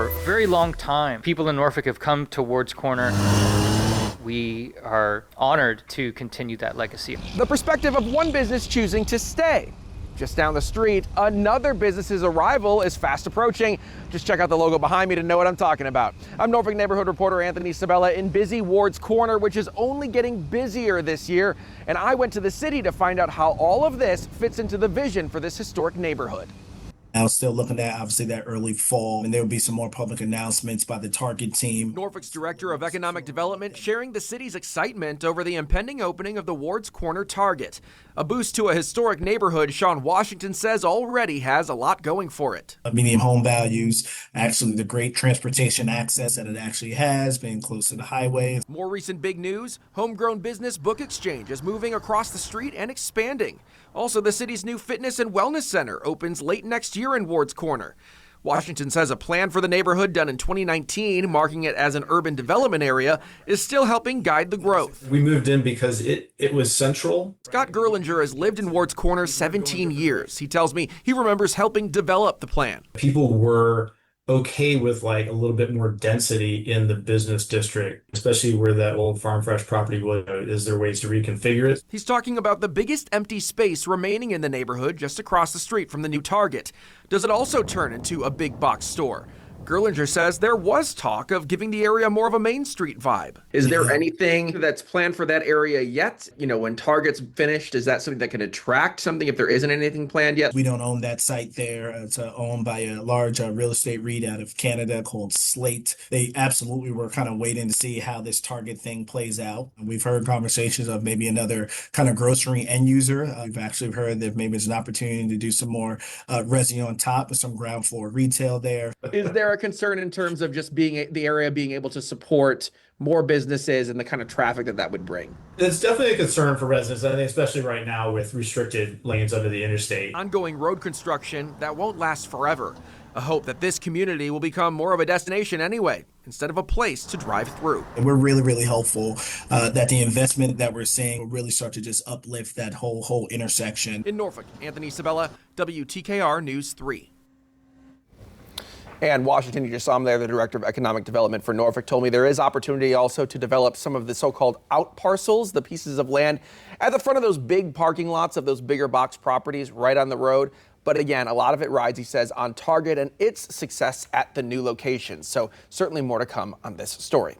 for a very long time. People in Norfolk have come to Ward's Corner. We are honored to continue that legacy. The perspective of one business choosing to stay. Just down the street, another business's arrival is fast approaching. Just check out the logo behind me to know what I'm talking about. I'm Norfolk neighborhood reporter Anthony Sabella in busy Ward's Corner, which is only getting busier this year. And I went to the city to find out how all of this fits into the vision for this historic neighborhood. Now still looking at obviously that early fall, and there will be some more public announcements by the Target team. Norfolk's Director of Economic Development sharing the city's excitement over the impending opening of the Ward's Corner Target. A boost to a historic neighborhood Sean Washington says already has a lot going for it. Medium home values, actually the great transportation access that it actually has, being close to the highway. More recent big news, homegrown business Book Exchange is moving across the street and expanding. Also, the city's new fitness and wellness center opens late next year in Ward's Corner. Washington says a plan for the neighborhood done in 2019, marking it as an urban development area, is still helping guide the growth. We moved in because it was central. Scott Gerlinger has lived in Ward's Corner 17 years. He tells me he remembers helping develop the plan. People were okay with like a little bit more density in the business district, especially where that old Farm Fresh property was. Is there ways to reconfigure it? He's talking about the biggest empty space remaining in the neighborhood just across the street from the new Target. Does it also turn into a big box store? Gerlinger says there was talk of giving the area more of a Main Street vibe. Is there anything that's planned for that area yet? You know, when Target's finished, is that something that can attract something if there isn't anything planned yet? We don't own that site there. It's owned by a large real estate REIT out of Canada called Slate. They absolutely were kind of waiting to see how this Target thing plays out. We've heard conversations of maybe another kind of grocery end user. We've actually heard that maybe there's an opportunity to do some more resi on top with some ground floor retail there. Is there a concern in terms of just being the area being able to support more businesses and the kind of traffic that would bring? It's definitely a concern for residents, I think, especially right now with restricted lanes under the interstate. Ongoing road construction that won't last forever. A hope that this community will become more of a destination anyway, instead of a place to drive through. And we're really, really hopeful that the investment that we're seeing will really start to just uplift that whole intersection. In Norfolk, Anthony Sabella, WTKR News 3. And Washington, you just saw him there, the Director of Economic Development for Norfolk, told me there is opportunity also to develop some of the so-called out parcels, the pieces of land at the front of those big parking lots of those bigger box properties right on the road. But again, a lot of it rides, he says, on Target and its success at the new location. So certainly more to come on this story.